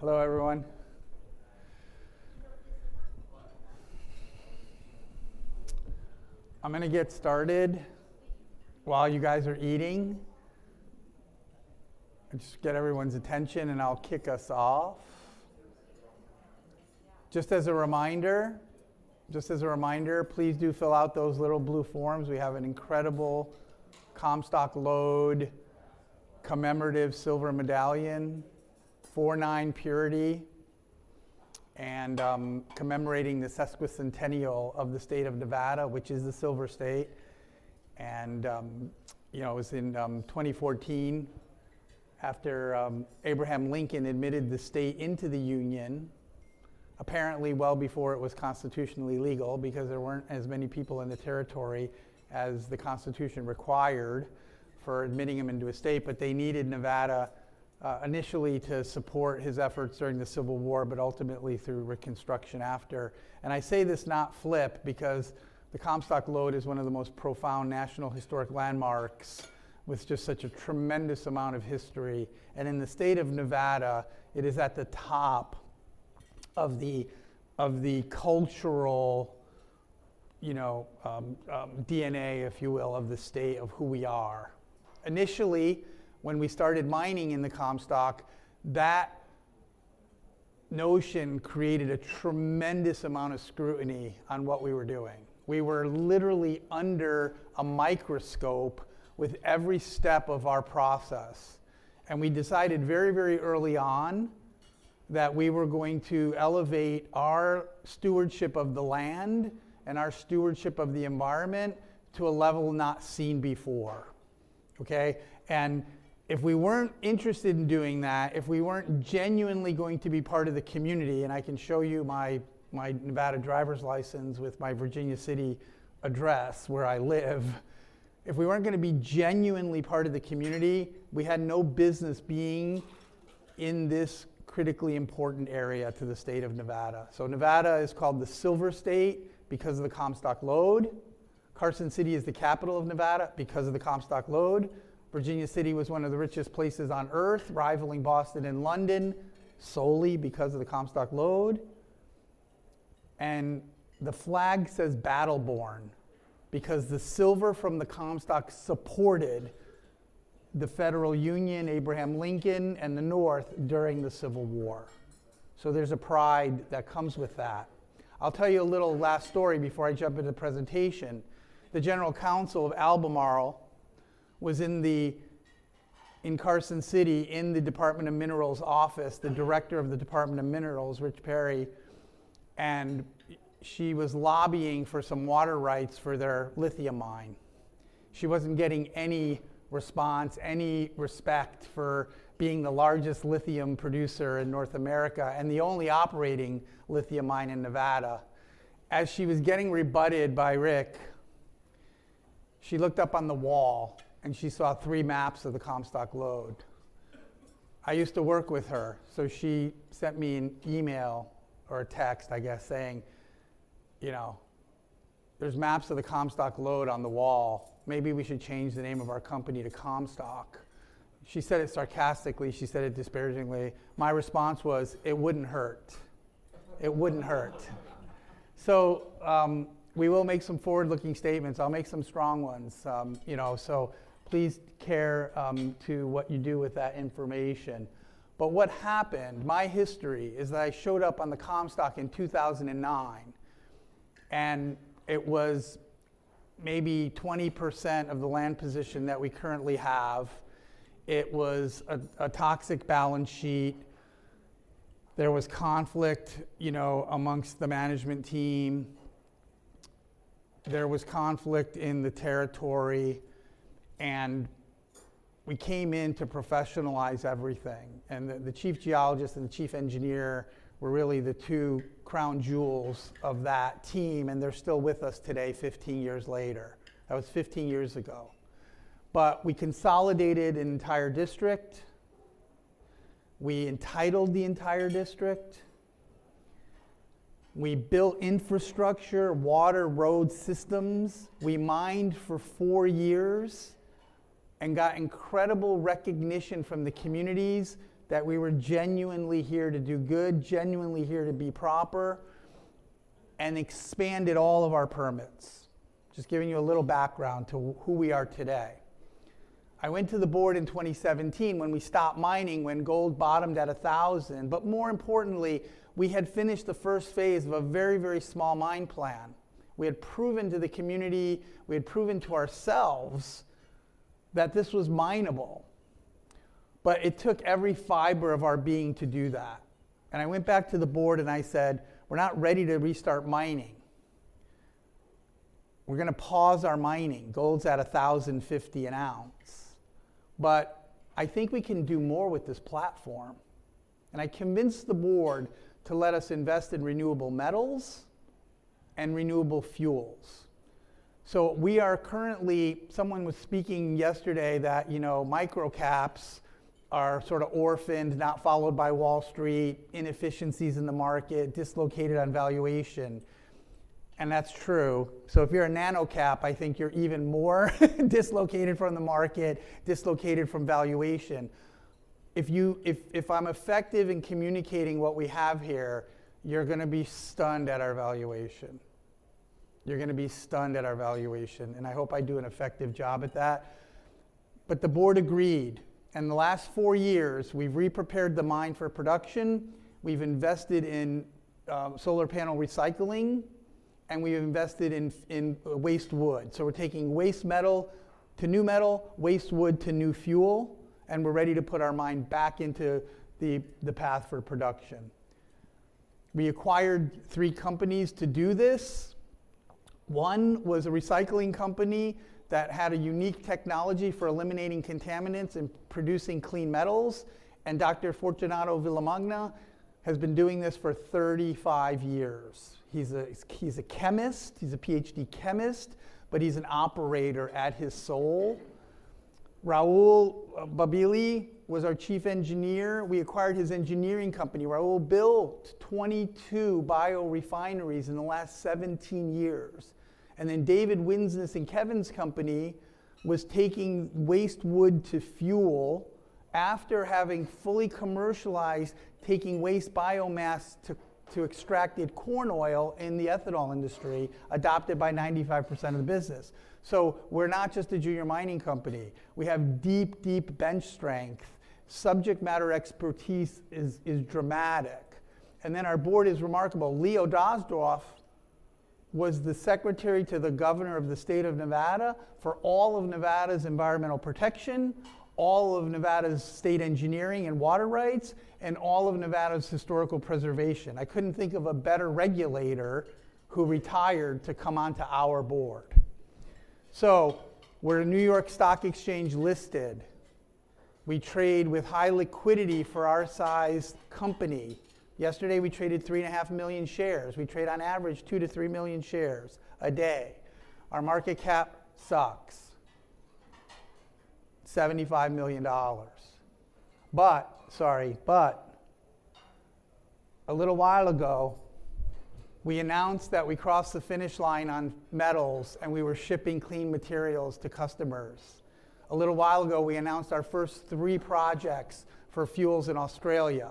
Hello, everyone. I'm going to get started while you guys are eating. Just get everyone's attention and I'll kick us off. Just as a reminder, please do fill out those little blue forms. We have an incredible Comstock load commemorative silver medallion, 4/9 purity, and commemorating the sesquicentennial of the state of Nevada, which is the silver state. And it was in 2014, after Abraham Lincoln admitted the state into the Union, apparently well before it was constitutionally legal, because there weren't as many people in the territory as the Constitution required for admitting him into a state, but they needed Nevada initially to support his efforts during the Civil War, but ultimately through Reconstruction after. And I say this not flip, because the Comstock Lode is one of the most profound national historic landmarks with just such a tremendous amount of history. And in the state of Nevada, it is at the top of the cultural DNA, if you will, of the state, of who we are. Initially, when we started mining in the Comstock, that notion created a tremendous amount of scrutiny on what we were doing. We were literally under a microscope with every step of our process. And we decided very, very early on that we were going to elevate our stewardship of the land and our stewardship of the environment to a level not seen before. Okay? And if we weren't interested in doing that, if we weren't genuinely going to be part of the community, and I can show you my Nevada driver's license with my Virginia City address where I live, if we weren't going to be genuinely part of the community, we had no business being in this critically important area to the state of Nevada. So Nevada is called the Silver State because of the Comstock Lode. Carson City is the capital of Nevada because of the Comstock Lode. Virginia City was one of the richest places on earth, rivaling Boston and London, solely because of the Comstock Lode. And the flag says Battleborn because the silver from the Comstock supported the Federal Union, Abraham Lincoln, and the North during the Civil War. So there's a pride that comes with that. I'll tell you a little last story before I jump into the presentation. The General Counsel of Albemarle was in Carson City in the Department of Minerals office, the director of the Department of Minerals, Rich Perry, and she was lobbying for some water rights for their lithium mine. She wasn't getting any response, any respect for being the largest lithium producer in North America and the only operating lithium mine in Nevada. As she was getting rebutted by Rick, she looked up on the wall and she saw 3 maps of the Comstock Lode. I used to work with her, so she sent me an email or a text, I guess, saying, there's maps of the Comstock Lode on the wall. Maybe we should change the name of our company to Comstock. She said it sarcastically, she said it disparagingly. My response was, it wouldn't hurt. It wouldn't hurt. So we will make some forward-looking statements. I'll make some strong ones, so please care to what you do with that information. But what happened, my history, is that I showed up on the Comstock in 2009, and it was maybe 20% of the land position that we currently have. It was a toxic balance sheet. There was conflict, amongst the management team. There was conflict in the territory, and we came in to professionalize everything. And the chief geologist and the chief engineer were really the 2 crown jewels of that team, and they're still with us today, 15 years later. That was 15 years ago. But we consolidated an entire district. We entitled the entire district. We built infrastructure, water, road systems. We mined for 4 years and got incredible recognition from the communities that we were genuinely here to do good, genuinely here to be proper, and expanded all of our permits. Just giving you a little background to who we are today. I went to the board in 2017 when we stopped mining, when gold bottomed at 1,000, but more importantly, we had finished the first phase of a very, very small mine plan. We had proven to the community, we had proven to ourselves that this was mineable. But it took every fiber of our being to do that. And I went back to the board and I said, we're not ready to restart mining. We're going to pause our mining. Gold's at $1,050 an ounce. But I think we can do more with this platform. And I convinced the board to let us invest in renewable metals and renewable fuels. So we are currently, someone was speaking yesterday that, micro caps are sort of orphaned, not followed by Wall Street, inefficiencies in the market, dislocated on valuation. And that's true. So if you're a nano cap, I think you're even more dislocated from the market, dislocated from valuation. If I'm effective in communicating what we have here, you're going to be stunned at our valuation. You're going to be stunned at our valuation, and I hope I do an effective job at that. But the board agreed. And the last 4 years, we've re-prepared the mine for production. We've invested in solar panel recycling, and we've invested in waste wood. So we're taking waste metal to new metal, waste wood to new fuel, and we're ready to put our mine back into the path for production. We acquired 3 companies to do this. One was a recycling company that had a unique technology for eliminating contaminants and producing clean metals. And Dr. Fortunato Villamagna has been doing this for 35 years. He's a chemist, he's a PhD chemist, but he's an operator at his soul. Raul Babili was our chief engineer. We acquired his engineering company. Raul built 22 biorefineries in the last 17 years. And then David Winsness and Kevin's company was taking waste wood to fuel after having fully commercialized taking waste biomass to extracted corn oil in the ethanol industry, adopted by 95% of the business. So we're not just a junior mining company. We have deep, deep bench strength. Subject matter expertise is dramatic. And then our board is remarkable. Leo Dosdorf was the secretary to the governor of the state of Nevada for all of Nevada's environmental protection, all of Nevada's state engineering and water rights, and all of Nevada's historical preservation. I couldn't think of a better regulator who retired to come onto our board. So we're New York Stock Exchange listed. We trade with high liquidity for our size company. Yesterday we traded 3.5 million shares. We trade on average 2 to 3 million shares a day. Our market cap sucks. $75 million. But a little while ago, we announced that we crossed the finish line on metals and we were shipping clean materials to customers. A little while ago, we announced our first 3 projects for fuels in Australia.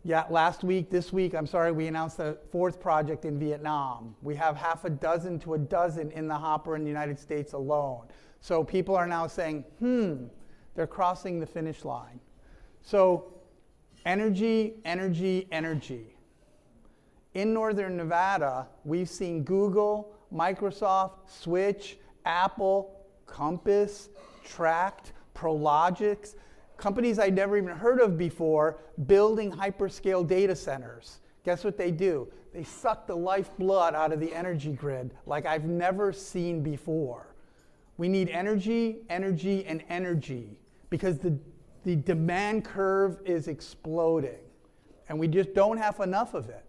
This week, we announced the 4th project in Vietnam. We have half a dozen to a dozen in the hopper in the United States alone. So people are now saying, they're crossing the finish line. So energy, energy, energy. In Northern Nevada, we've seen Google, Microsoft, Switch, Apple, Compass, Tract, Prologix, companies I'd never even heard of before, building hyperscale data centers. Guess what they do? They suck the lifeblood out of the energy grid like I've never seen before. We need energy, energy, and energy because the demand curve is exploding and we just don't have enough of it.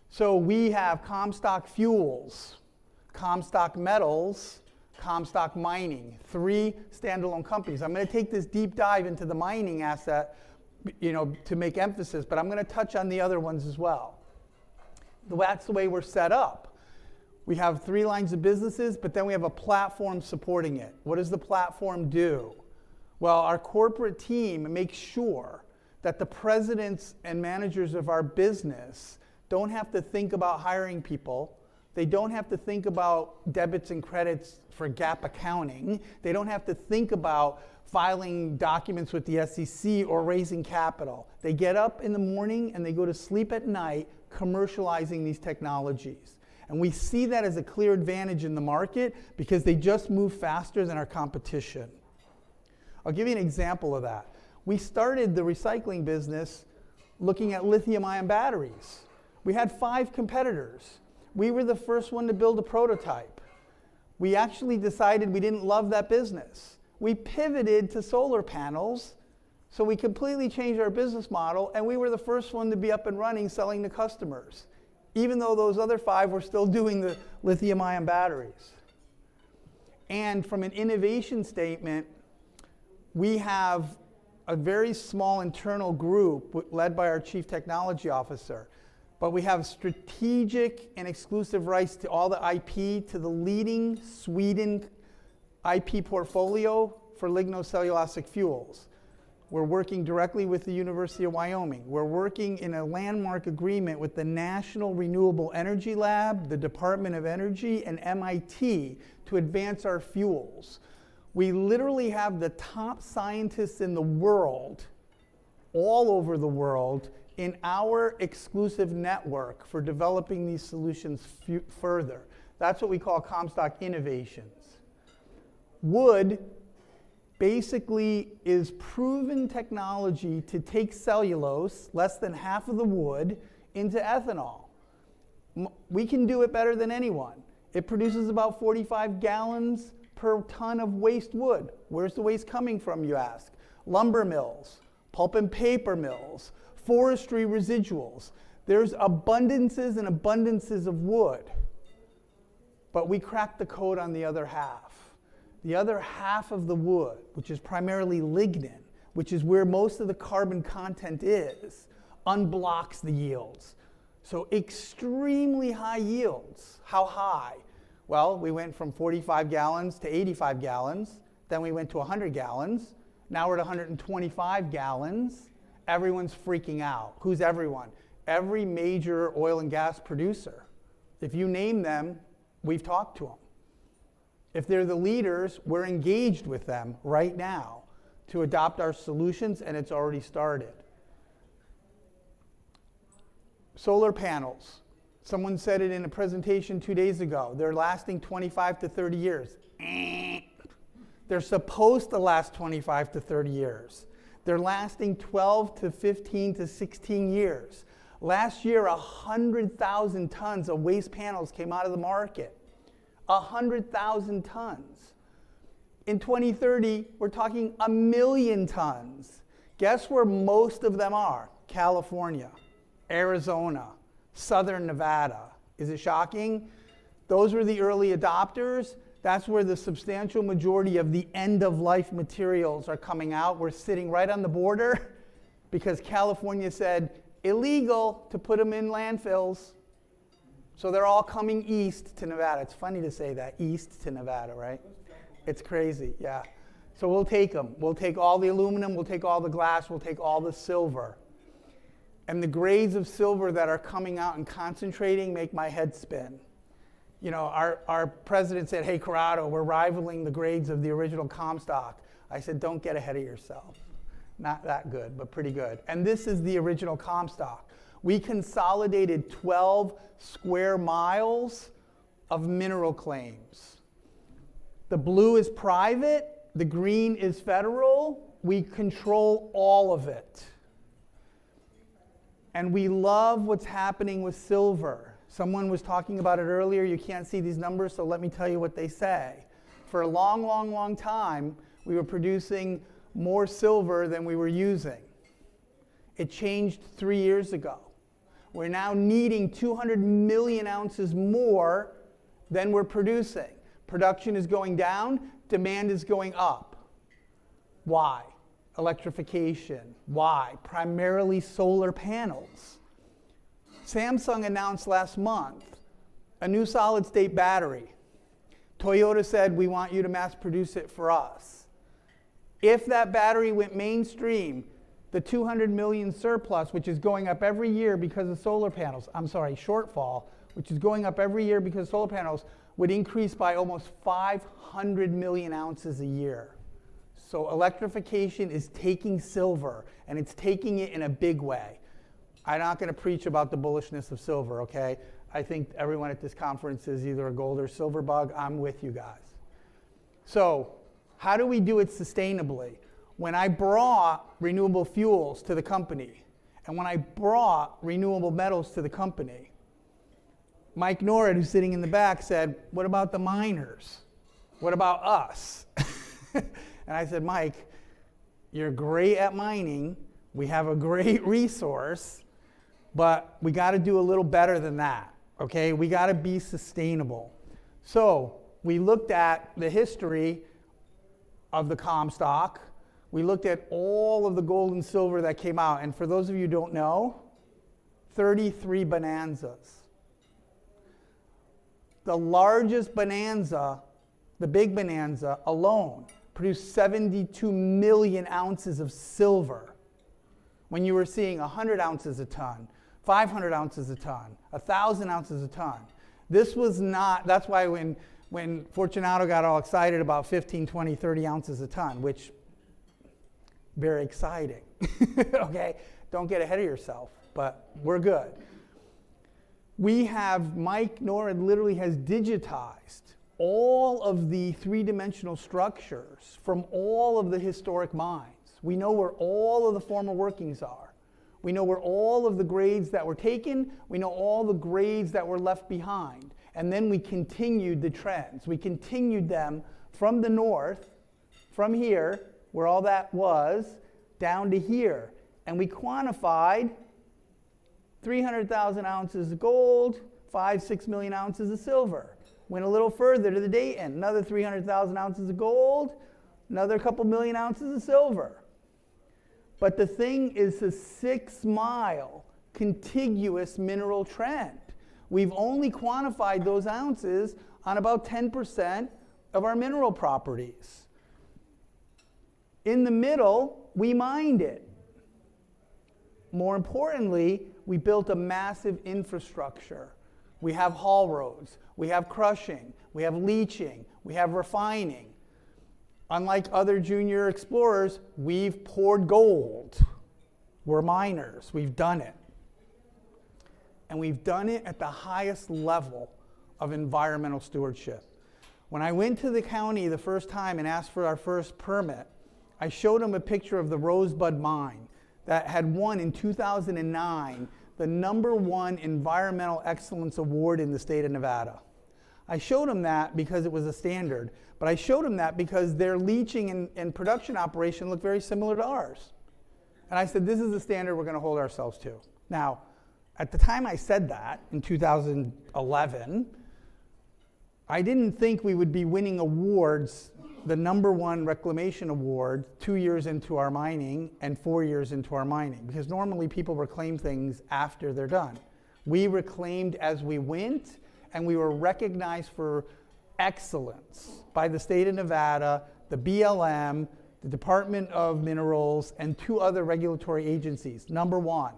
So we have Comstock Fuels, Comstock Metals, Comstock Mining, 3 standalone companies. I'm going to take this deep dive into the mining asset, to make emphasis, but I'm going to touch on the other ones as well. That's the way we're set up. We have 3 lines of businesses, but then we have a platform supporting it. What does the platform do? Well, our corporate team makes sure that the presidents and managers of our business don't have to think about hiring people. They don't have to think about debits and credits for GAAP accounting. They don't have to think about filing documents with the SEC or raising capital. They get up in the morning and they go to sleep at night commercializing these technologies. And we see that as a clear advantage in the market because they just move faster than our competition. I'll give you an example of that. We started the recycling business looking at lithium-ion batteries. We had 5 competitors. We were the first one to build a prototype. We actually decided we didn't love that business. We pivoted to solar panels, so we completely changed our business model, and we were the first one to be up and running selling to customers, even though those other 5 were still doing the lithium-ion batteries. And from an innovation statement, we have a very small internal group led by our Chief Technology Officer. But we have strategic and exclusive rights to all the IP, to the leading Sweden IP portfolio for lignocellulosic fuels. We're working directly with the University of Wyoming. We're working in a landmark agreement with the National Renewable Energy Lab, the Department of Energy, and MIT to advance our fuels. We literally have the top scientists in the world, all over the world, in our exclusive network for developing these solutions further. That's what we call Comstock Innovations. Wood basically is proven technology to take cellulose, less than half of the wood, into ethanol. We can do it better than anyone. It produces about 45 gallons per ton of waste wood. Where's the waste coming from, you ask? Lumber mills, pulp and paper mills, forestry residuals. There's abundances and abundances of wood. But we cracked the code on the other half. The other half of the wood, which is primarily lignin, which is where most of the carbon content is, unblocks the yields. So extremely high yields. How high? Well, we went from 45 gallons to 85 gallons. Then we went to 100 gallons. Now we're at 125 gallons. Everyone's freaking out. Who's everyone? Every major oil and gas producer. If you name them, we've talked to them. If they're the leaders, we're engaged with them right now to adopt our solutions, and it's already started. Solar panels. Someone said it in a presentation 2 days ago. They're lasting 25 to 30 years. They're supposed to last 25 to 30 years. They're lasting 12 to 15 to 16 years. Last year, 100,000 tons of waste panels came out of the market. 100,000 tons. In 2030, we're talking 1 million tons. Guess where most of them are? California, Arizona, Southern Nevada. Is it shocking? Those were the early adopters. That's where the substantial majority of the end-of-life materials are coming out. We're sitting right on the border because California said illegal to put them in landfills. So they're all coming east to Nevada. It's funny to say that, east to Nevada, right? It's crazy, yeah. So we'll take them. We'll take all the aluminum, we'll take all the glass, we'll take all the silver. And the grades of silver that are coming out and concentrating make my head spin. You know, our president said, hey, Corrado, we're rivaling the grades of the original Comstock. I said, don't get ahead of yourself. Not that good, but pretty good. And this is the original Comstock. We consolidated 12 square miles of mineral claims. The blue is private, the green is federal. We control all of it. And we love what's happening with silver. Someone was talking about it earlier. You can't see these numbers, so let me tell you what they say. For a long, long, long time, we were producing more silver than we were using. It changed 3 years ago. We're now needing 200 million ounces more than we're producing. Production is going down, demand is going up. Why? Electrification. Why? Primarily solar panels. Samsung announced last month a new solid-state battery. Toyota said, we want you to mass produce it for us. If that battery went mainstream, the 200 million surplus, which is going up every year because of solar panels, shortfall, which is going up every year because of solar panels, would increase by almost 500 million ounces a year. So electrification is taking silver, and it's taking it in a big way. I'm not going to preach about the bullishness of silver, okay? I think everyone at this conference is either a gold or silver bug. I'm with you guys. So how do we do it sustainably? When I brought renewable fuels to the company, and when I brought renewable metals to the company, Mike Norrid, who's sitting in the back, said, what about the miners? What about us? And I said, Mike, you're great at mining. We have a great resource, but we got to do a little better than that, okay? We got to be sustainable. So we looked at the history of the Comstock. We looked at all of the gold and silver that came out. And for those of you who don't know, 33 bonanzas. The largest bonanza, the big bonanza alone, produced 72 million ounces of silver when you were seeing 100 ounces a ton, 500 ounces a ton, 1,000 ounces a ton. This was not, that's why when Fortunato got all excited about 15, 20, 30 ounces a ton, which, very exciting, okay? Don't get ahead of yourself, but we're good. Mike Norrid literally has digitized all of the three-dimensional structures from all of the historic mines. We know where all of the former workings are. We know where all of the grades that were taken. We know all the grades that were left behind. And then we continued the trends. We continued them from the north, from here, where all that was, down to here. And we quantified 300,000 ounces of gold, 5-6 million ounces of silver. Went a little further to the Dayton, another 300,000 ounces of gold, another couple million ounces of silver. But the thing is a 6-mile contiguous mineral trend. We've only quantified those ounces on about 10% of our mineral properties. In the middle, we mined it. More importantly, we built a massive infrastructure. We have haul roads, we have crushing, we have leaching, we have refining. Unlike other junior explorers, we've poured gold. We're miners, we've done it. And we've done it at the highest level of environmental stewardship. When I went to the county the first time and asked for our first permit, I showed them a picture of the Rosebud mine that had won in 2009 the #1 Environmental Excellence Award in the state of Nevada. I showed them that because it was a standard, but I showed them that because their leaching and production operation looked very similar to ours. And I said, this is the standard we're going to hold ourselves to. Now, at the time I said that, in 2011, I didn't think we would be winning awards, the #1 reclamation award, 2 years into our mining and 4 years into our mining, because normally people reclaim things after they're done. We reclaimed as we went, and we were recognized for excellence by the state of Nevada, the BLM, the Department of Minerals, and 2 other regulatory agencies. #1.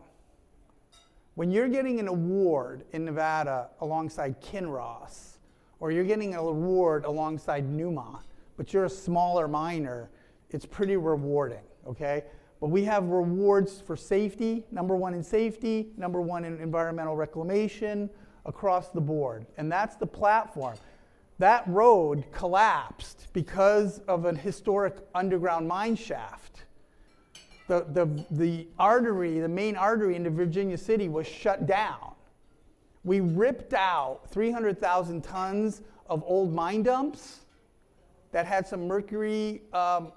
When you're getting an award in Nevada alongside Kinross, or you're getting an award alongside Newmont, but you're a smaller miner, it's pretty rewarding, okay? But we have rewards for safety, #1 in safety, #1 in environmental reclamation, across the board. And that's the platform. That road collapsed because of an historic underground mine shaft. The artery, the main artery into Virginia City was shut down. We ripped out 300,000 tons of old mine dumps that had some mercury,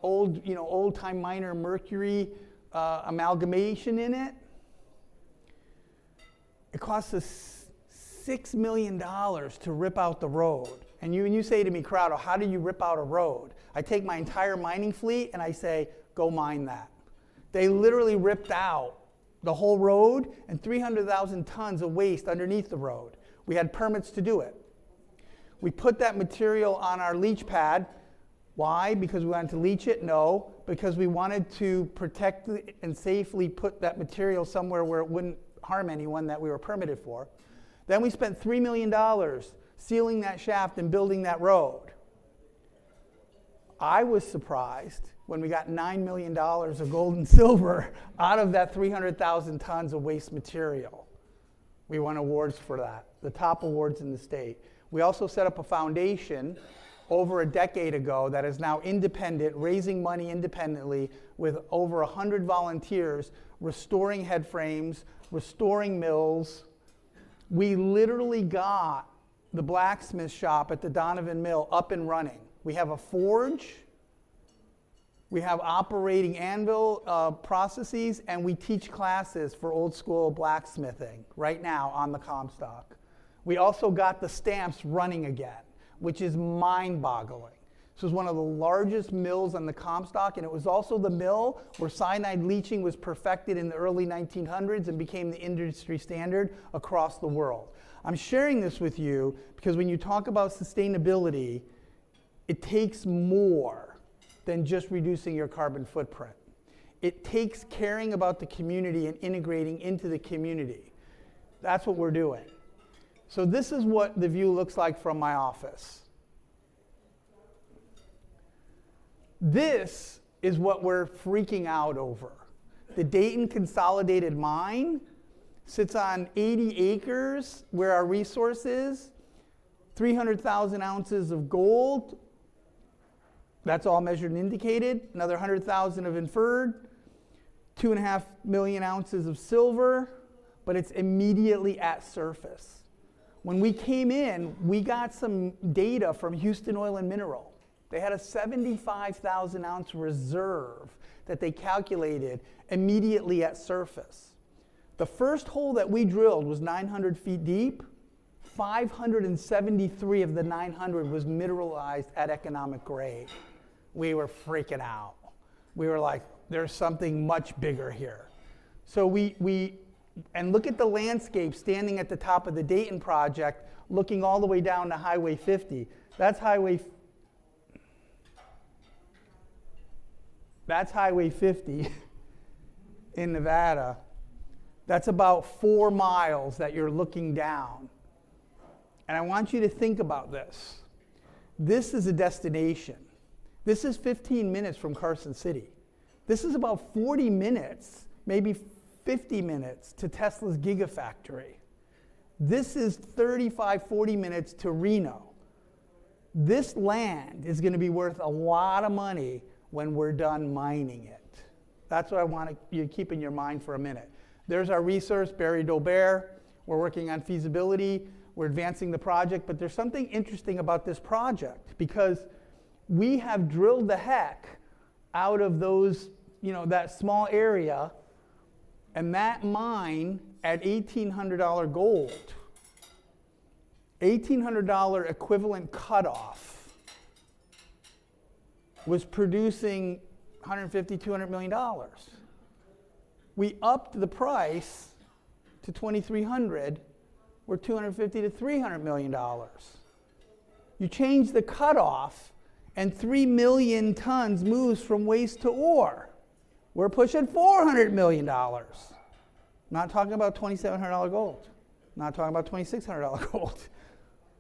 old-time miner mercury amalgamation in it. It cost us $6 million to rip out the road. And you say to me, Corrado, how do you rip out a road? I take my entire mining fleet and I say, go mine that. They literally ripped out the whole road and 300,000 tons of waste underneath the road. We had permits to do it. We put that material on our leach pad. Why? Because we wanted to leach it? No, because we wanted to protect and safely put that material somewhere where it wouldn't harm anyone that we were permitted for. Then we spent $3 million sealing that shaft and building that road. I was surprised when we got $9 million of gold and silver out of that 300,000 tons of waste material. We won awards for that, the top awards in the state. We also set up a foundation over a decade ago that is now independent, raising money independently with over 100 volunteers, restoring head frames, restoring mills. We literally got the blacksmith shop at the Donovan Mill up and running. We have a forge, we have operating anvil processes, and we teach classes for old school blacksmithing right now on the Comstock. We also got the stamps running again, which is mind-boggling. This was one of the largest mills on the Comstock, and it was also the mill where cyanide leaching was perfected in the early 1900s and became the industry standard across the world. I'm sharing this with you because when you talk about sustainability, it takes more than just reducing your carbon footprint. It takes caring about the community and integrating into the community. That's what we're doing. So this is what the view looks like from my office. This is what we're freaking out over. The Dayton Consolidated Mine sits on 80 acres where our resource is, 300,000 ounces of gold. That's all measured and indicated. Another 100,000 of inferred, 2.5 million ounces of silver, but it's immediately at surface. When we came in, we got some data from Houston Oil and Mineral. They had a 75,000 ounce reserve that they calculated immediately at surface. The first hole that we drilled was 900 feet deep. 573 of the 900 was mineralized at economic grade. We were freaking out. We were like, there's something much bigger here. So and look at the landscape standing at the top of the Dayton project, looking all the way down to Highway 50. That's Highway 50 in Nevada. That's about 4 miles that you're looking down. And I want you to think about this. This is a destination. This is 15 minutes from Carson City. This is about 40 minutes, maybe 50 minutes to Tesla's Gigafactory. This is 35, 40 minutes to Reno. This land is going to be worth a lot of money when we're done mining it. That's what I want you to keep in your mind for a minute. There's our resource, Barry Dolbear. We're working on feasibility. We're advancing the project, but there's something interesting about this project because we have drilled the heck out of those, that small area, and that mine at $1,800 gold, $1,800 equivalent cutoff, was producing $150, $200 million. We upped the price to $2,300. We're $250 to $300 million. You change the cutoff, and 3 million tons moves from waste to ore. We're pushing $400 million. Not talking about $2,700 gold. Not talking about $2,600 gold.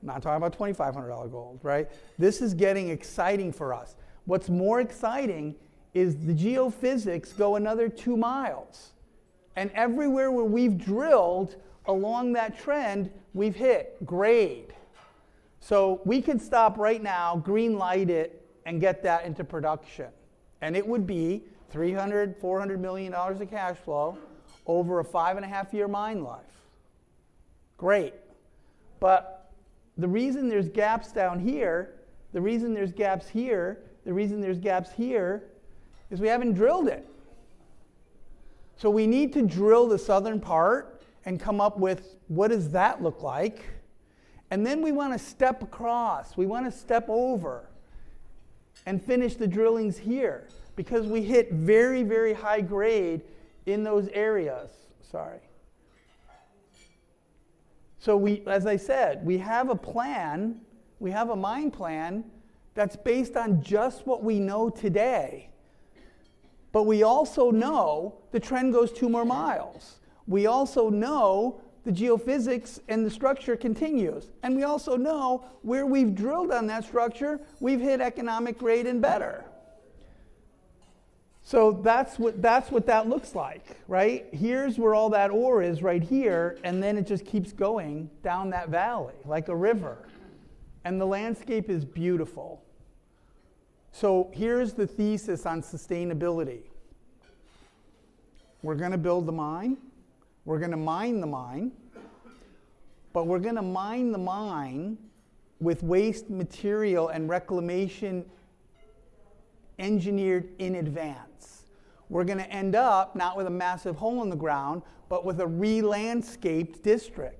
Not talking about $2,500 gold, right? This is getting exciting for us. What's more exciting is the geophysics go another 2 miles. And everywhere where we've drilled along that trend, we've hit grade. So we could stop right now, green light it, and get that into production. And it would be $300, $400 million of cash flow over a 5.5-year mine life. Great. But the reason there's gaps down here, the reason there's gaps here, the reason there's gaps here is we haven't drilled it. So we need to drill the southern part and come up with what does that look like. And then we want to step across. We want to step over and finish the drillings here because we hit very, very high grade in those areas. Sorry. So as I said, we have a plan, we have a mine plan That's based on just what we know today. But we also know the trend goes 2 more miles. We also know the geophysics and the structure continues. And we also know where we've drilled on that structure, we've hit economic grade and better. So that's what that looks like, right? Here's where all that ore is right here, and then it just keeps going down that valley like a river. And the landscape is beautiful. So here's the thesis on sustainability. We're going to build the mine. We're going to mine the mine. But we're going to mine the mine with waste material and reclamation engineered in advance. We're going to end up not with a massive hole in the ground, but with a re-landscaped district.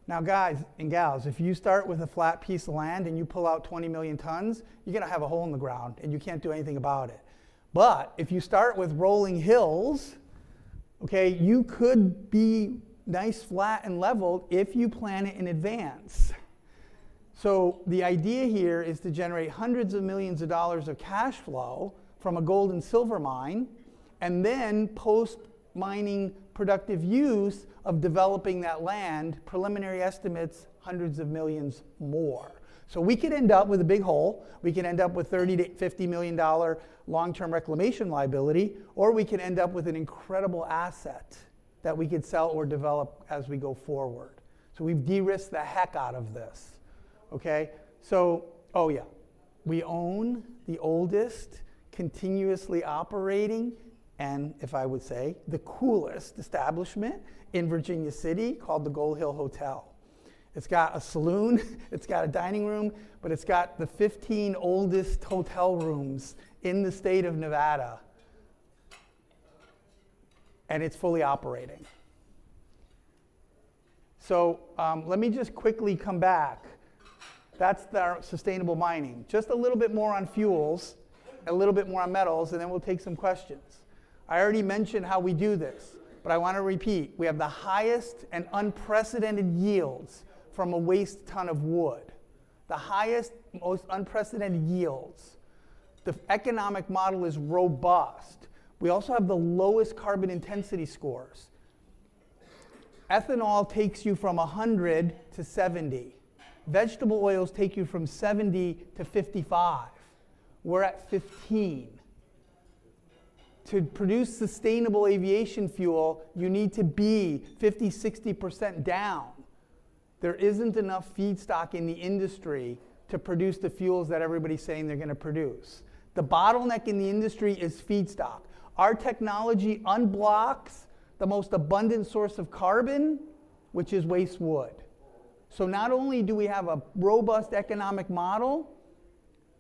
Now, guys and gals, if you start with a flat piece of land and you pull out 20 million tons, you're going to have a hole in the ground, and you can't do anything about it. But if you start with rolling hills, okay, you could be nice, flat, and leveled if you plan it in advance. So the idea here is to generate hundreds of millions of dollars of cash flow from a gold and silver mine, and then post-mining productive use of developing that land, preliminary estimates, hundreds of millions more. So we could end up with a big hole, we could end up with $30 to $50 million long-term reclamation liability, or we could end up with an incredible asset that we could sell or develop as we go forward. So we've de-risked the heck out of this, okay? So, oh yeah, we own the oldest continuously operating, and if I would say, the coolest establishment in Virginia City called the Gold Hill Hotel. It's got a saloon, it's got a dining room, but it's got the 15 oldest hotel rooms in the state of Nevada. And it's fully operating. So let me just quickly come back. That's our sustainable mining. Just a little bit more on fuels, a little bit more on metals, and then we'll take some questions. I already mentioned how we do this, but I want to repeat. We have the highest and unprecedented yields from a waste ton of wood. The highest, most unprecedented yields. The economic model is robust. We also have the lowest carbon intensity scores. Ethanol takes you from 100 to 70. Vegetable oils take you from 70 to 55. We're at 15. To produce sustainable aviation fuel, you need to be 50, 60% down. There isn't enough feedstock in the industry to produce the fuels that everybody's saying they're going to produce. The bottleneck in the industry is feedstock. Our technology unblocks the most abundant source of carbon, which is waste wood. So not only do we have a robust economic model,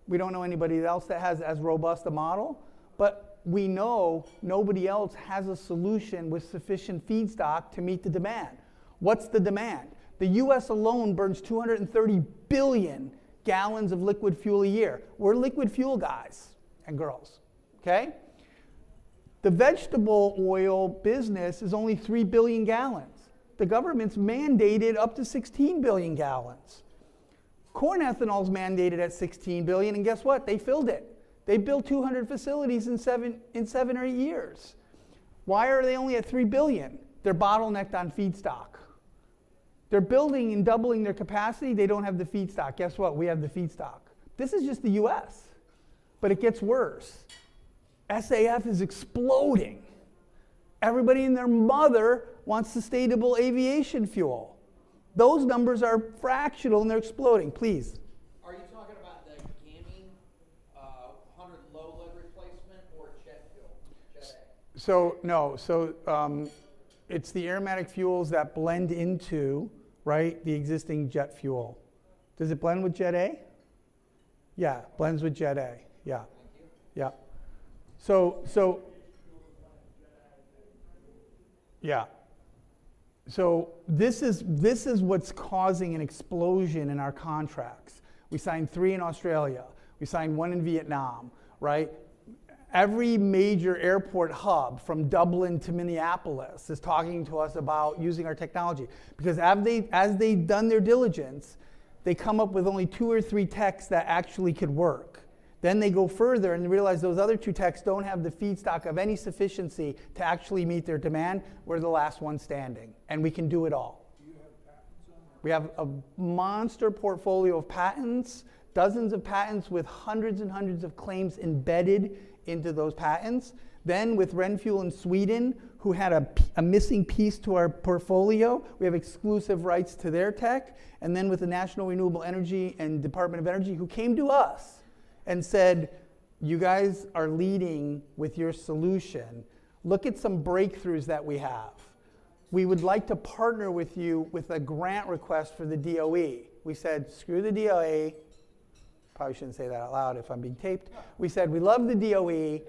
we don't know anybody else that has as robust a model, but we know nobody else has a solution with sufficient feedstock to meet the demand. What's the demand? The US alone burns 230 billion gallons of liquid fuel a year. We're liquid fuel guys and girls, okay? The vegetable oil business is only 3 billion gallons. The government's mandated up to 16 billion gallons. Corn ethanol is mandated at 16 billion, and guess what? They filled it. They built 200 facilities in 7 or 8 years. Why are they only at 3 billion? They're bottlenecked on feedstock. They're building and doubling their capacity. They don't have the feedstock. Guess what? We have the feedstock. This is just the US, but it gets worse. SAF is exploding. Everybody and their mother wants sustainable aviation fuel. Those numbers are fractional and they're exploding. Please. Are you talking about the gaming 100 low lead replacement or jet fuel? Jet A? So no. So it's the aromatic fuels that blend into, right, the existing jet fuel. Does it blend with Jet A? Yeah, blends with Jet A. Yeah. Thank you. Yeah. Yeah. So this is what's causing an explosion in our contracts. We signed 3 in Australia. We signed 1 in Vietnam, right? Every major airport hub from Dublin to Minneapolis is talking to us about using our technology because as they've done their diligence, they come up with only 2 or 3 techs that actually could work. Then they go further and realize those other 2 techs don't have the feedstock of any sufficiency to actually meet their demand. We're the last one standing, and we can do it all. Do you have patents on that? We have a monster portfolio of patents, dozens of patents with hundreds and hundreds of claims embedded into those patents. Then with Renewable in Sweden, who had a missing piece to our portfolio, we have exclusive rights to their tech. And then with the National Renewable Energy and Department of Energy, who came to us and said, you guys are leading with your solution. Look at some breakthroughs that we have. We would like to partner with you with a grant request for the DOE. We said, screw the DOE. Probably shouldn't say that out loud if I'm being taped. We said, we love the DOE,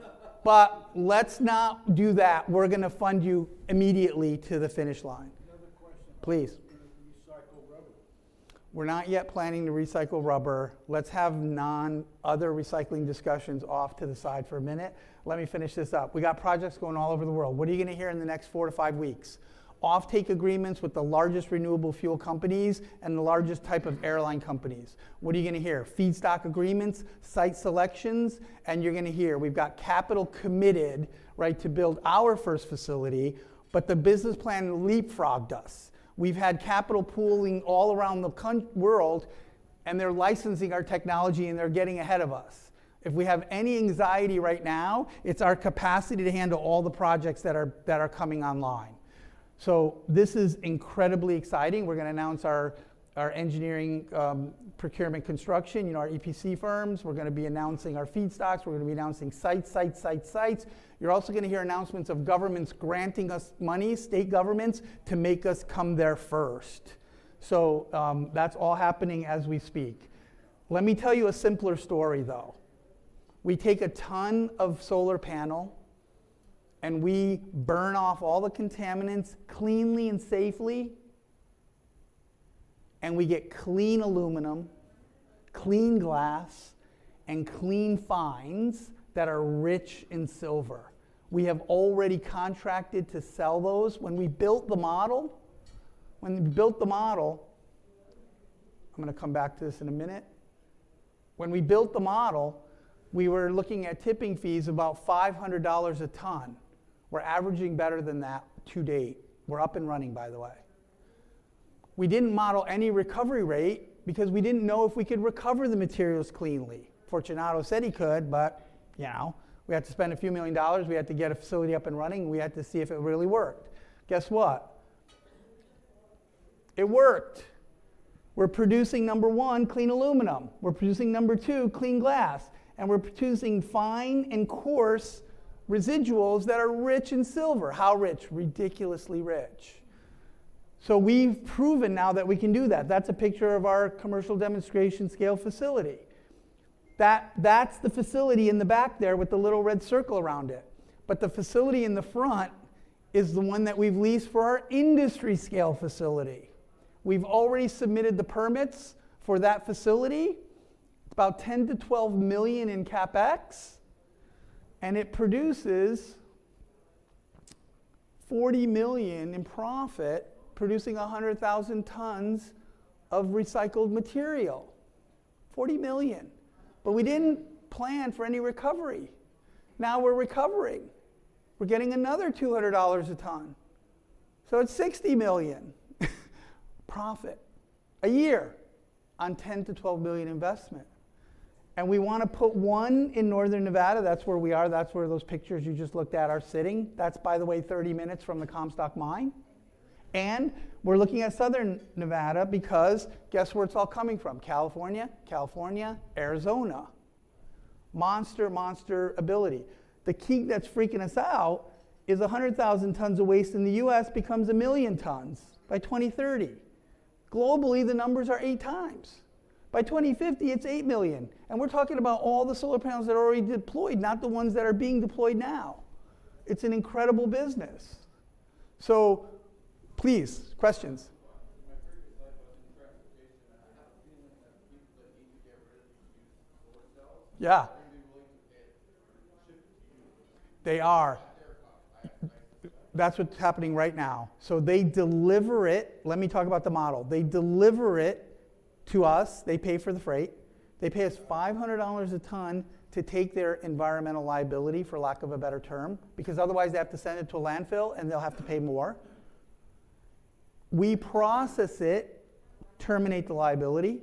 but let's not do that. We're going to fund you immediately to the finish line. Another question. Please. Recycle rubber. We're not yet planning to recycle rubber. Let's have other recycling discussions off to the side for a minute. Let me finish this up. We got projects going all over the world. What are you going to hear in the next 4 to 5 weeks? Offtake agreements with the largest renewable fuel companies and the largest type of airline companies. What are you going to hear? Feedstock agreements, site selections, and you're going to hear we've got capital committed, right, to build our first facility, but the business plan leapfrogged us. We've had capital pooling all around the world, and they're licensing our technology and they're getting ahead of us. If we have any anxiety right now, it's our capacity to handle all the projects that are coming online. So this is incredibly exciting. We're going to announce our engineering, procurement, construction, our EPC firms. We're going to be announcing our feedstocks. We're going to be announcing sites. You're also going to hear announcements of governments granting us money, state governments, to make us come there first. So that's all happening as we speak. Let me tell you a simpler story, though. We take a ton of solar panel, and we burn off all the contaminants cleanly and safely, and we get clean aluminum, clean glass, and clean fines that are rich in silver. We have already contracted to sell those. When we built the model, I'm going to come back to this in a minute. When we built the model, we were looking at tipping fees about $500 a ton. We're averaging better than that to date. We're up and running, by the way. We didn't model any recovery rate because we didn't know if we could recover the materials cleanly. Fortunato said he could, but we had to spend a few $1 million. We had to get a facility up and running. We had to see if it really worked. Guess what? It worked. We're producing, number one, clean aluminum. We're producing, number two, clean glass. And we're producing fine and coarse residuals that are rich in silver. How rich? Ridiculously rich. So we've proven now that we can do that. That's a picture of our commercial demonstration scale facility. That's the facility in the back there with the little red circle around it. But the facility in the front is the one that we've leased for our industry scale facility. We've already submitted the permits for that facility. It's about 10 to 12 million in CapEx. And it produces 40 million in profit, producing 100,000 tons of recycled material. 40 million. But we didn't plan for any recovery. Now we're recovering. We're getting another $200 a ton. So it's 60 million profit a year on 10 to 12 million investment. And we want to put one in northern Nevada. That's where we are. That's where those pictures you just looked at are sitting. That's, by the way, 30 minutes from the Comstock mine. And we're looking at southern Nevada because guess where it's all coming from? California, Arizona. Monster ability. The key that's freaking us out is 100,000 tons of waste in the US becomes 1 million tons by 2030. Globally, the numbers are 8 times. By 2050, it's 8 million. And we're talking about all the solar panels that are already deployed, not the ones that are being deployed now. It's an incredible business. So, please, questions? My previous life I was in transportation, and I have a feeling that people that need to get rid of these used solar cells Yeah. are going to be willing to pay shipped to you. They are. That's what's happening right now. So they deliver it. Let me talk about the model. They deliver it to us, they pay for the freight. They pay us $500 a ton to take their environmental liability, for lack of a better term, because otherwise they have to send it to a landfill and they'll have to pay more. We process it, terminate the liability,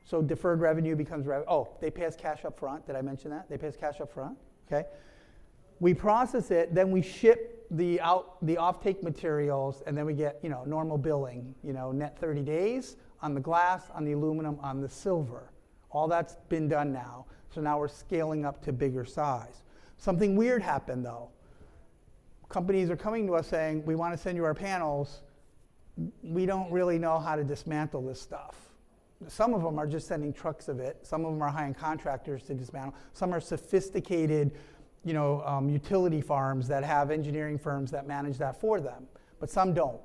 so deferred revenue becomes revenue. Oh, they pay us cash up front. Did I mention that? They pay us cash up front, okay? We process it, then we ship the offtake materials, and then we get, normal billing, net 30 days on the glass, on the aluminum, on the silver. All that's been done now. So now we're scaling up to bigger size. Something weird happened though. Companies are coming to us saying, we want to send you our panels. We don't really know how to dismantle this stuff. Some of them are just sending trucks of it. Some of them are hiring contractors to dismantle. Some are sophisticated, utility farms that have engineering firms that manage that for them. But some don't.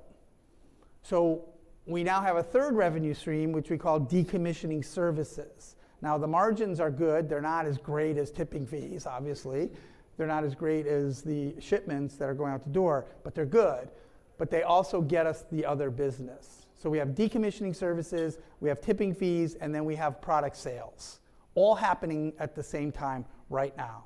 So we now have a third revenue stream, which we call decommissioning services. Now the margins are good. They're not as great as tipping fees, obviously. They're not as great as the shipments that are going out the door, but they're good. But they also get us the other business. So we have decommissioning services, we have tipping fees, and then we have product sales, all happening at the same time right now.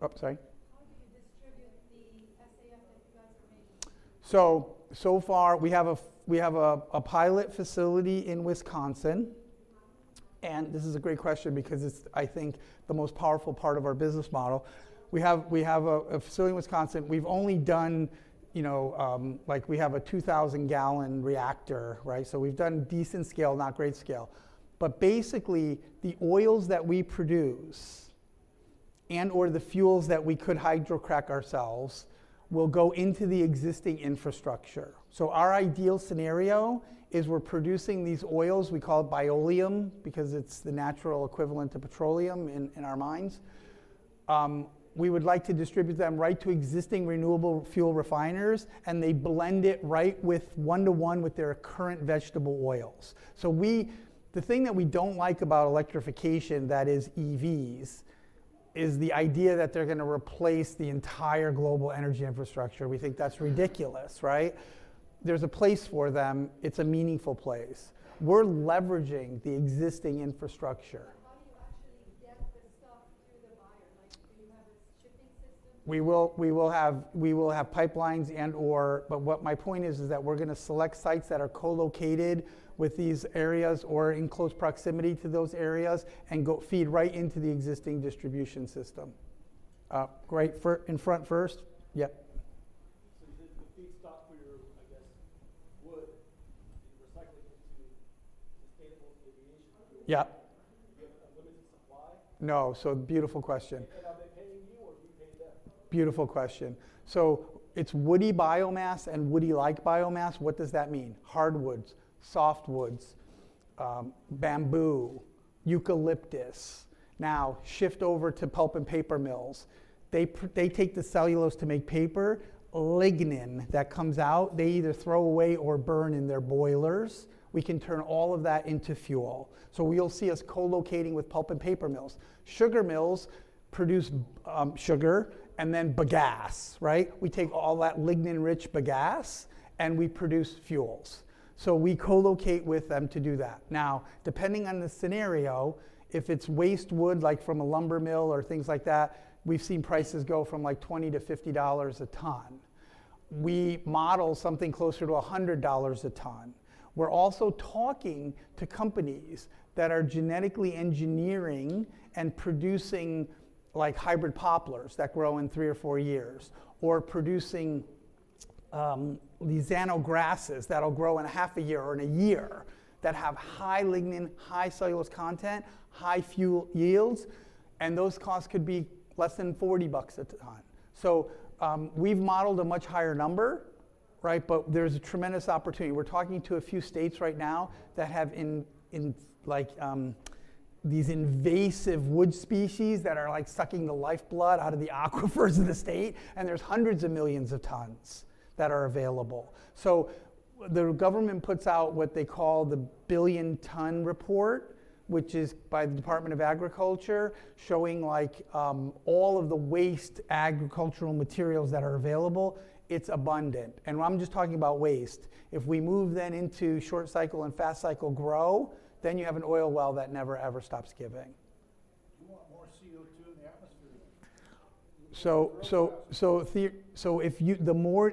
Oh, sorry. How do you distribute the SAF that you guys are making? So far we have a pilot facility in Wisconsin, and this is a great question because it's, I think, the most powerful part of our business model. We have a facility in Wisconsin. We've only done, like we have a 2,000 gallon reactor, right? So we've done decent scale, not great scale. But basically, the oils that we produce and or the fuels that we could hydrocrack ourselves will go into the existing infrastructure. So our ideal scenario is we're producing these oils, we call it bioleum because it's the natural equivalent to petroleum in our minds. We would like to distribute them right to existing renewable fuel refiners, and they blend it right with one-to-one with their current vegetable oils. So the thing that we don't like about electrification, that is EVs, is the idea that they're going to replace the entire global energy infrastructure. We think that's ridiculous, right? There's a place for them. It's a meaningful place. We're leveraging the existing infrastructure. How do you actually get the stuff to the buyer? Like, do you have a shipping system? We will have pipelines but what my point is that we're going to select sites that are co-located with these areas or in close proximity to those areas and go feed right into the existing distribution system. Right in front first. Yep. So the feedstock for your, I guess, wood, you recycle it into sustainable aviation fuel. Yeah. You have unlimited supply. No, so beautiful question. And are they paying you or do you pay them? Beautiful question. So it's woody biomass and woody-like biomass. What does that mean? Hardwoods, softwoods, bamboo, eucalyptus. Now shift over to pulp and paper mills. They take the cellulose to make paper. Lignin that comes out, they either throw away or burn in their boilers. We can turn all of that into fuel. So you'll see us co-locating with pulp and paper mills. Sugar mills produce sugar and then bagasse, right? We take all that lignin-rich bagasse and we produce fuels. So we co-locate with them to do that. Now, depending on the scenario, if it's waste wood, like from a lumber mill or things like that, we've seen prices go from like $20 to $50 a ton. We model something closer to $100 a ton. We're also talking to companies that are genetically engineering and producing like hybrid poplars that grow in 3 or 4 years, or producing these xanograsses that'll grow in half a year or in a year that have high lignin, high cellulose content, high fuel yields, and those costs could be less than $40 a ton. So we've modeled a much higher number, right? But there's a tremendous opportunity. We're talking to a few states right now that have these invasive wood species that are like sucking the lifeblood out of the aquifers of the state, and there's hundreds of millions of tons that are available. So the government puts out what they call the billion-ton report, which is by the Department of Agriculture, showing like all of the waste agricultural materials that are available. it's abundant. And I'm just talking about waste. If we move then into short cycle and fast cycle grow, then you have an oil well that never ever stops giving. You want more CO2 in the atmosphere. So if you, the more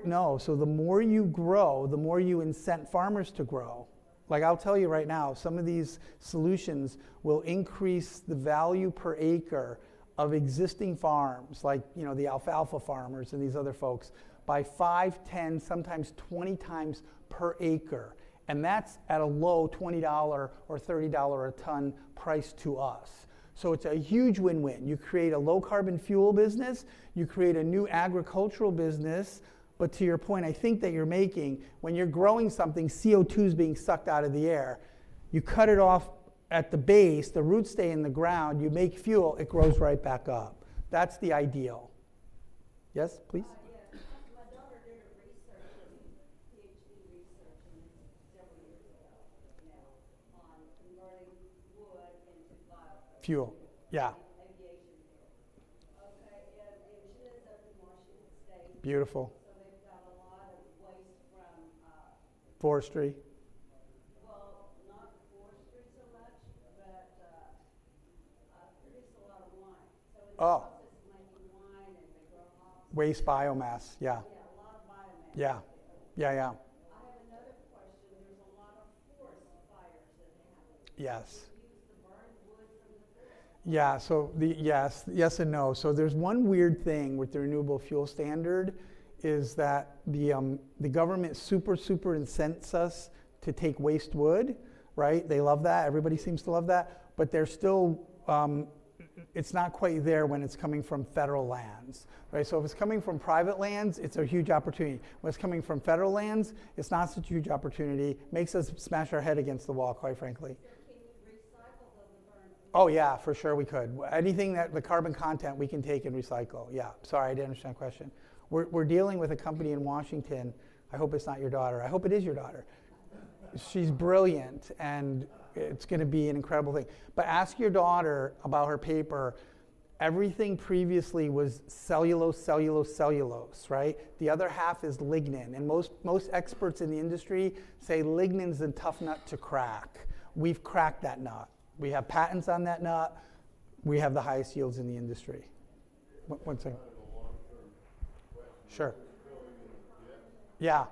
you grow, the more you incent farmers to grow. Like I'll tell you right now, some of these solutions will increase the value per acre of existing farms, like the alfalfa farmers and these other folks, by 5, 10, sometimes 20 times per acre. And that's at a low $20 or $30 a ton price to us. So it's a huge win-win. You create a low carbon fuel business, you create a new agricultural business, but to your point, I think that you're making, when you're growing something, CO2 is being sucked out of the air. You cut it off at the base, the roots stay in the ground, you make fuel, it grows right back up. That's the ideal. Yes, please? Yeah, my daughter did a research, PhD research, several years ago now, on converting wood into Fuel, yeah. aviation fuel. Okay, and she lives up in Washington State. Beautiful. So they've got a lot of waste from, Forestry. well, not forestry so much, but produce a lot of wine. So in the Oh. process of making wine and they grow hops. Waste biomass, yeah. Yeah, a lot of biomass. Yeah, yeah, yeah. I have another question. There's a lot of forest fires that happen. Yes. Use the burned wood from the forest. Yeah, so yes and no. So there's one weird thing with the renewable fuel standard is that the government super incents us to take waste wood, right? They love that. Everybody seems to love that. But they're still, it's not quite there when it's coming from federal lands, right? So if it's coming from private lands, it's a huge opportunity. When it's coming from federal lands, it's not such a huge opportunity. Makes us smash our head against the wall, quite frankly. So can you recycle the burned wood? Oh yeah, for sure we could. Anything that the carbon content we can take and recycle. Yeah, sorry, I didn't understand the question. We're dealing with a company in Washington. I hope it's not your daughter. I hope it is your daughter. She's brilliant, and it's going to be an incredible thing. But ask your daughter about her paper. Everything previously was cellulose, right? The other half is lignin, and most experts in the industry say lignin's a tough nut to crack. We've cracked that nut. We have patents on that nut. We have the highest yields in the industry. One second. Sure. Yeah.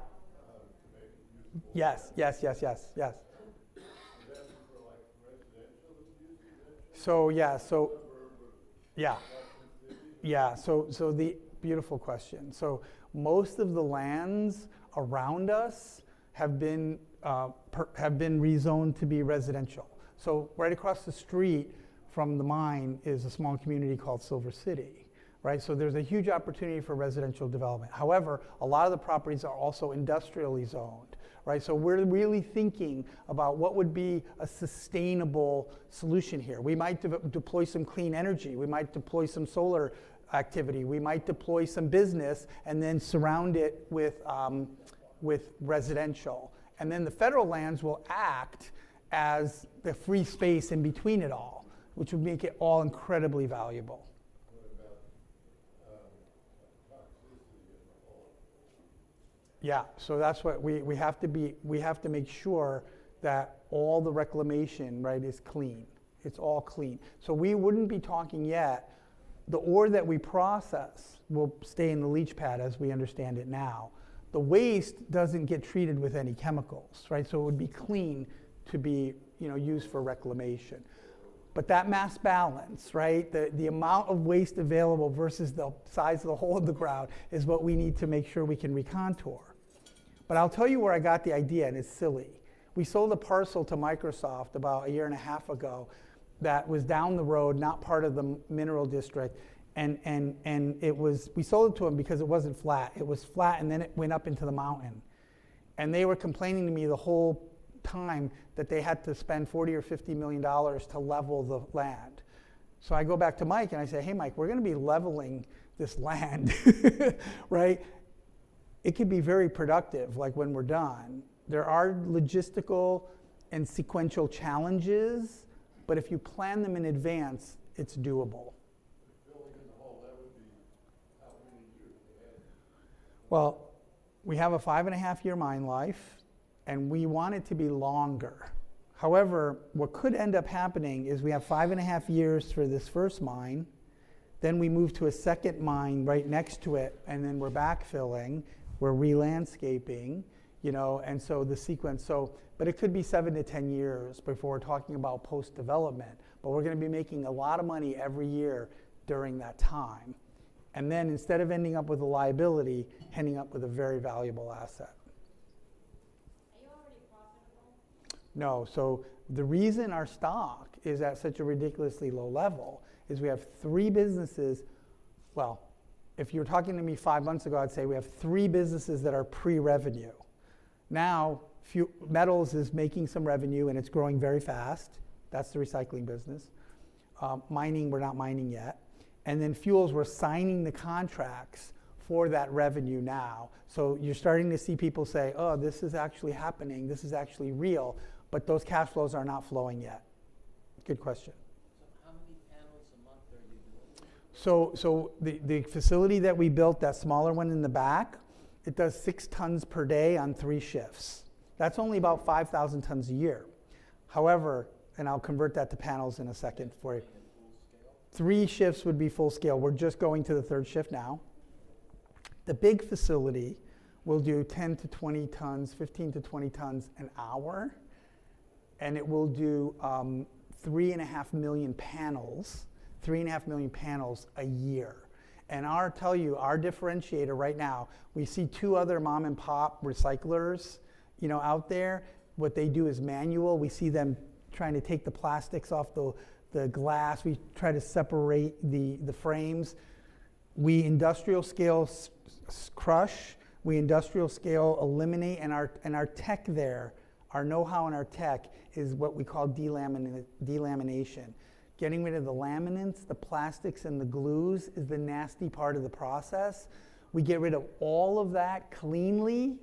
Yes. So the beautiful question. So most of the lands around us have been rezoned to be residential. So right across the street from the mine is a small community called Silver City. Right, so there's a huge opportunity for residential development. However, a lot of the properties are also industrially zoned, right? So we're really thinking about what would be a sustainable solution here. We might deploy some clean energy. We might deploy some solar activity. We might deploy some business and then surround it with residential. And then the federal lands will act as the free space in between it all, which would make it all incredibly valuable. Yeah, so that's what we have to make sure that all the reclamation, right, is clean. It's all clean. So we wouldn't be talking yet. The ore that we process will stay in the leach pad as we understand it now. The waste doesn't get treated with any chemicals, right? So it would be clean to be, used for reclamation. But that mass balance, right, the amount of waste available versus the size of the hole in the ground is what we need to make sure we can recontour. But I'll tell you where I got the idea, and it's silly. We sold a parcel to Microsoft about 1.5 years ago that was down the road, not part of the mineral district, and we sold it to them because it wasn't flat. It was flat, and then it went up into the mountain. And they were complaining to me the whole time that they had to spend $40 or $50 million to level the land. So I go back to Mike and I say, hey Mike, we're going to be leveling this land, right? It could be very productive, like when we're done. There are logistical and sequential challenges, but if you plan them in advance, it's doable. Filling in the hole, that would be how many years? Well, We have a 5.5-year mine life, and we want it to be longer. However, what could end up happening is we have 5.5 years for this first mine, then we move to a second mine right next to it, and then we're backfilling, we're re-landscaping, you know, and so the sequence, but it could be 7 to 10 years before we're talking about post-development, but we're gonna be making a lot of money every year during that time. And then instead of ending up with a liability, ending up with a very valuable asset. Are you already profitable? No, so the reason our stock is at such a ridiculously low level is we have 3 businesses. Well, if you were talking to me 5 months ago, I'd say we have 3 businesses that are pre-revenue. Now, metals is making some revenue and it's growing very fast. That's the recycling business. Mining, we're not mining yet. And then fuels, we're signing the contracts for that revenue now. So you're starting to see people say, oh, this is actually happening, this is actually real, but those cash flows are not flowing yet. Good question. So how many panels a month are you doing? So the facility that we built, that smaller one in the back, it does 6 tons per day on 3 shifts. That's only about 5,000 tons a year. However, and I'll convert that to panels in a second for you. 3 shifts would be full scale. We're just going to the 3rd shift now. The big facility will do 10 to 20 tons, 15 to 20 tons an hour, and it will do 3.5 million panels, 3.5 million panels a year. And our differentiator right now, we see 2 other mom and pop recyclers, you know, out there. What they do is manual. We see them trying to take the plastics off the glass. We try to separate the frames. We industrial scale crush. We industrial scale eliminate. And our tech there, our know-how and our tech is what we call delamination. Getting rid of the laminates, the plastics, and the glues is the nasty part of the process. We get rid of all of that cleanly,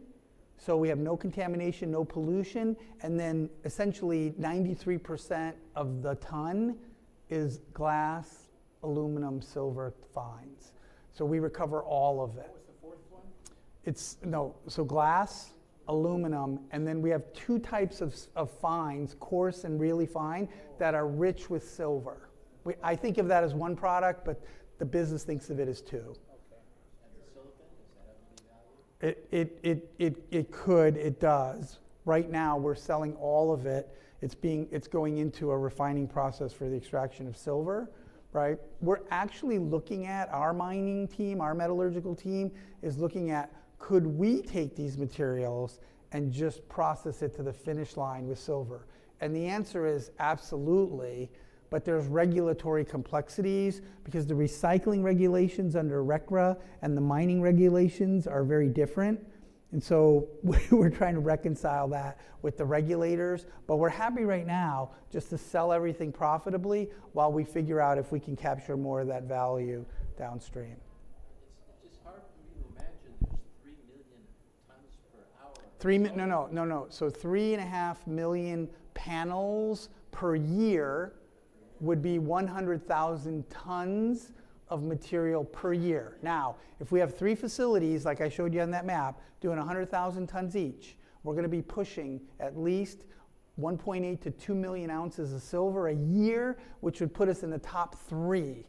so we have no contamination, no pollution, and then essentially 93% of the ton is glass, aluminum, silver fines. So we recover all of it. What was the 4th one? So glass, aluminum, and then we have 2 types of fines, coarse and really fine, that are rich with silver. I think of that as one product, but the business thinks of it as 2. Okay. And the silicon, does that have any value? It does. Right now, we're selling all of it. It's going into a refining process for the extraction of silver, right? We're actually looking at, our mining team, our metallurgical team, is looking at, could we take these materials and just process it to the finish line with silver? And the answer is absolutely, but there's regulatory complexities because the recycling regulations under RCRA and the mining regulations are very different. And so we're trying to reconcile that with the regulators, but we're happy right now just to sell everything profitably while we figure out if we can capture more of that value downstream. It's just hard for me to imagine there's 3 million tons per hour. No. So 3.5 million panels per year would be 100,000 tons of material per year. Now, if we have 3 facilities, like I showed you on that map, doing 100,000 tons each, we're going to be pushing at least 1.8 to 2 million ounces of silver a year, which would put us in the top 3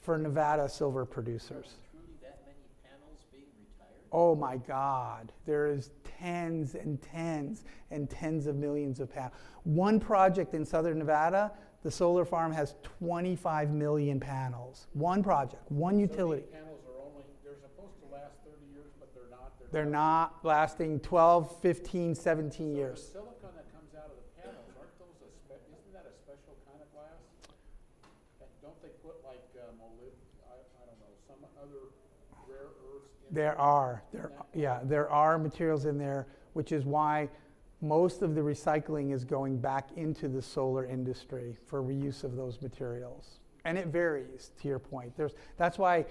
for Nevada silver producers. Truly that many panels being retired? Oh my God, there is tens and tens and tens of millions of panels. One project in southern Nevada, the solar farm has 25 million panels. One project, one utility. So these panels are only, they're supposed to last 30 years, but they're not. They're not lasting 12, 15, 17 years. The silicon that comes out of the panels, aren't those isn't that a special kind of glass? Don't they put like I don't know, some other rare earths in There are materials in there, which is why most of the recycling is going back into the solar industry for reuse of those materials. And it varies, to your point. That's why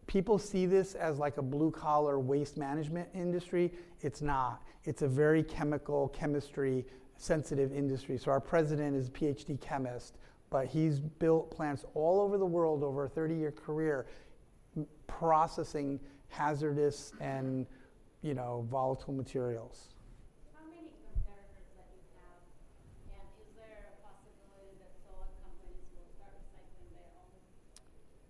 people see this as like a blue-collar waste management industry. It's not. It's a very chemistry sensitive industry. So our president is a PhD chemist, but he's built plants all over the world over a 30-year career processing hazardous and volatile materials. How many competitors that you have, and is there a possibility that solar companies will start recycling their own?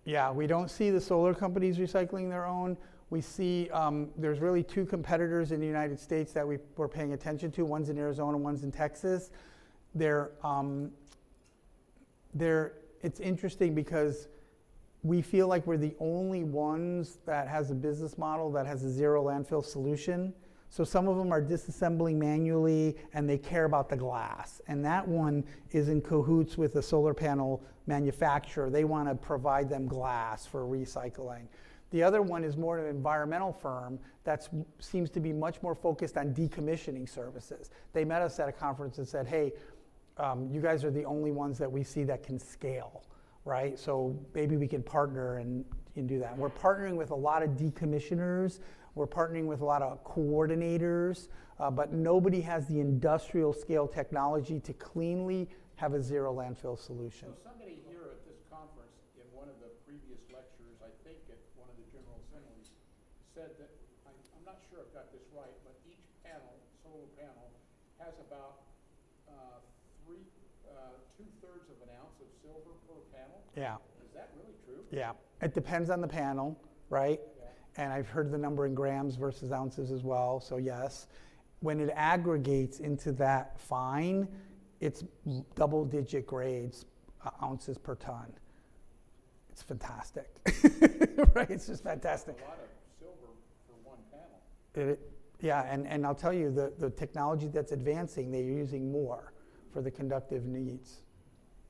Yeah, we don't see the solar companies recycling their own. We see there's really two competitors in the United States that we're paying attention to. One's in Arizona, one's in Texas. It's interesting because we feel like we're the only ones that has a business model that has a zero landfill solution. So some of them are disassembling manually and they care about the glass. And that one is in cahoots with a solar panel manufacturer. They want to provide them glass for recycling. The other one is more an environmental firm that seems to be much more focused on decommissioning services. They met us at a conference and said, hey, you guys are the only ones that we see that can scale, right? So maybe we can partner and do that. We're partnering with a lot of decommissioners. We're partnering with a lot of coordinators, but nobody has the industrial scale technology to cleanly have a zero landfill solution. So somebody here at this conference in one of the previous lectures, I think at one of the general assemblies, said that, I'm not sure I've got this right, but each panel, solar panel, has about 2/3 of an ounce of silver per panel? Yeah. Is that really true? Yeah. It depends on the panel, right? Yeah. And I've heard the number in grams versus ounces as well, so yes. When it aggregates into that fine, it's double-digit grades, ounces per ton. It's fantastic, right? It's just fantastic. A lot of silver for one panel. Yeah, and I'll tell you, the technology that's advancing, they're using more for the conductive needs.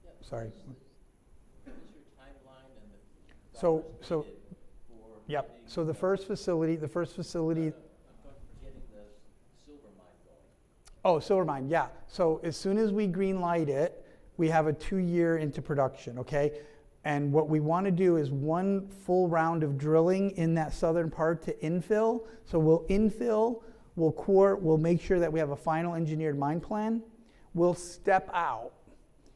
Yeah, Sorry. What is your timeline and the So- dollars so- needed for Yep. getting So the first facility. I'm going for getting the silver mine going? Oh, silver mine. Yeah. So as soon as we green light it, we have a 2-year into production. Okay. And what we want to do is one full round of drilling in that southern part to infill. So we'll infill, we'll core, we'll make sure that we have a final engineered mine plan. We'll step out.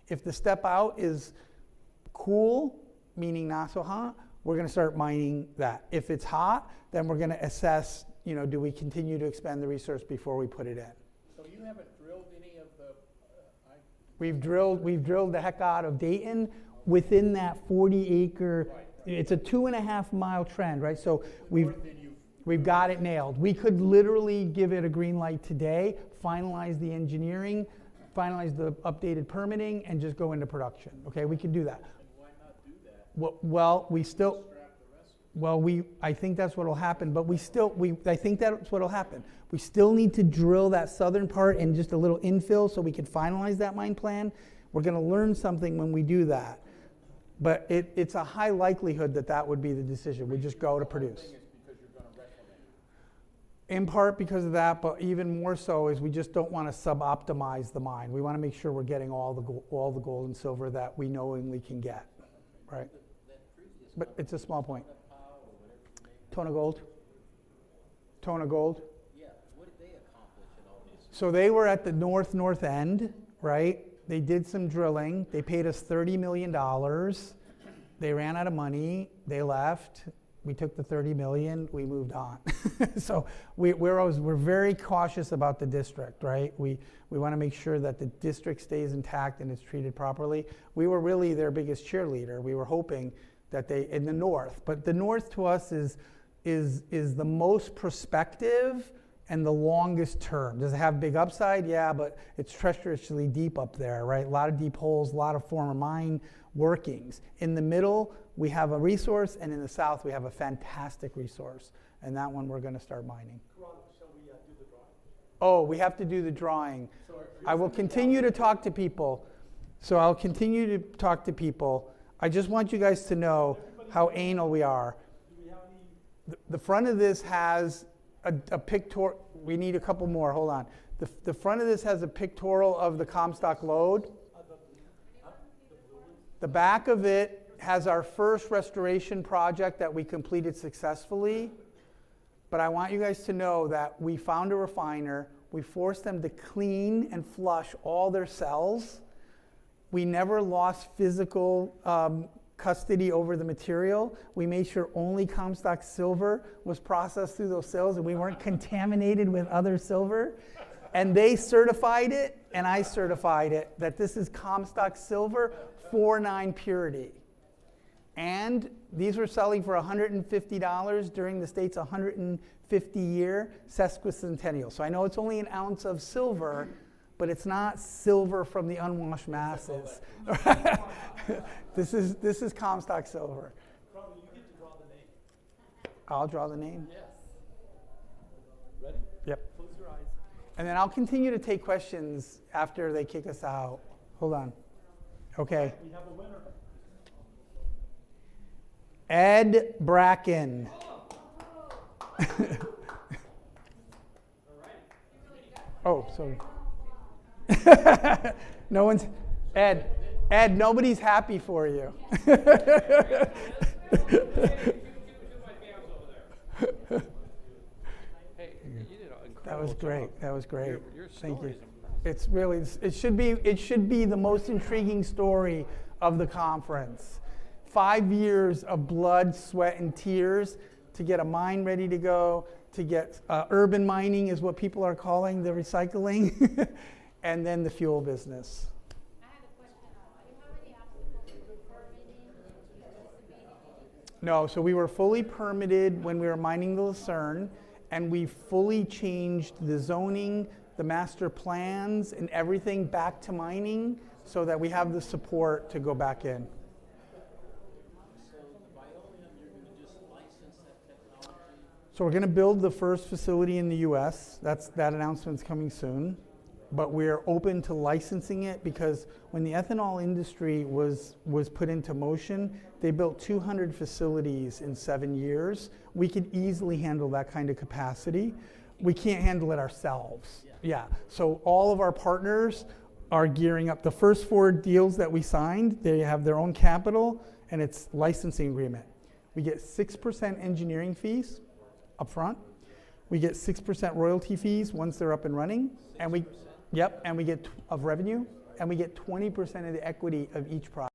If the step out is cool, meaning not so hot, we're going to start mining that. If it's hot, then we're going to assess, do we continue to expand the resource before we put it in. So you haven't drilled any of the, We've drilled the heck out of Dayton within that 40-acre. Right. It's a 2.5-mile trend, right? So we've more than you've We've got it nailed. We could literally give it a green light today, finalize the engineering, finalize the updated permitting, and just go into production. Okay, we can do that. And why not do that? Well, we still, Scrap the rest. I think that's what'll happen, but I think that's what'll happen. We still need to drill that southern part and just a little infill so we can finalize that mine plan. We're gonna learn something when we do that. But it's a high likelihood that would be the decision. We just go to produce. Thing is because you're gonna reclamate. In part because of that, but even more so is we just don't want to sub-optimize the mine. We want to make sure we're getting all the gold and silver that we knowingly can get, right? That previous But it's a small point. Power or whatever you named it. Tona Gold. Tona Gold. Yeah, what did they accomplish in all this? So they were at the north end, right? They did some drilling. They paid us $30 million. They ran out of money. They left. We took the $30 million. We moved on. So we're very cautious about the district, right? We want to make sure that the district stays intact and is treated properly. We were really their biggest cheerleader. We were hoping that they in the north, but the north to us is the most prospective and the longest term. Does it have big upside? Yeah, but it's treacherously deep up there, right? A lot of deep holes, a lot of former mine workings. In the middle, we have a resource, and in the south, we have a fantastic resource. And that one we're gonna start mining. Ron, shall we do the drawing? Oh, we have to do the drawing. So are you I will continue to talk to people. So I'll continue to talk to people. I just want you guys to know how anal we are. Do we have any? The front of this has a pictorial. We need a couple more. Hold on. The front of this has a pictorial of the Comstock load. The back of it has our first restoration project that we completed successfully. But I want you guys to know that we found a refiner. We forced them to clean and flush all their cells. We never lost physical custody over the material. We made sure only Comstock silver was processed through those cells and we weren't contaminated with other silver. And they certified it, and I certified it, that this is Comstock silver 4.9 purity. And these were selling for $150 during the state's 150-year sesquicentennial. So I know it's only an ounce of silver, but it's not silver from the unwashed masses. This is Comstock silver. Carmen, you get to draw the name. I'll draw the name. Yes. Ready? Yep. Close your eyes. And then I'll continue to take questions after they kick us out. Hold on. Okay. We have a winner. Ed Bracken. Oh, sorry. No one's, Ed, nobody's happy for you. Hey, you did an incredible That was great. job. That was great. Your Thank you. story's impressive. It's really, it should be the most intriguing story of the conference. 5 years of blood, sweat, and tears to get a mine ready to go, to get urban mining is what people are calling the recycling, and then the fuel business. I have a question. Do you have any obstacles with permitting? No, so we were fully permitted when we were mining the Lucerne, and we fully changed the zoning, the master plans, and everything back to mining so that we have the support to go back in. So the Bioleum, you're gonna just license that technology? So we're going to build the first facility in the U.S. That announcement's coming soon. But we're open to licensing it because when the ethanol industry was put into motion, they built 200 facilities in 7 years. We could easily handle that kind of capacity. We can't handle it ourselves. Yeah. So all of our partners are gearing up. The first 4 deals that we signed, they have their own capital, and it's licensing agreement. We get 6% engineering fees up front. We get 6% royalty fees once they're up and running. 6%? And we get of revenue, and we get 20% of the equity of each project.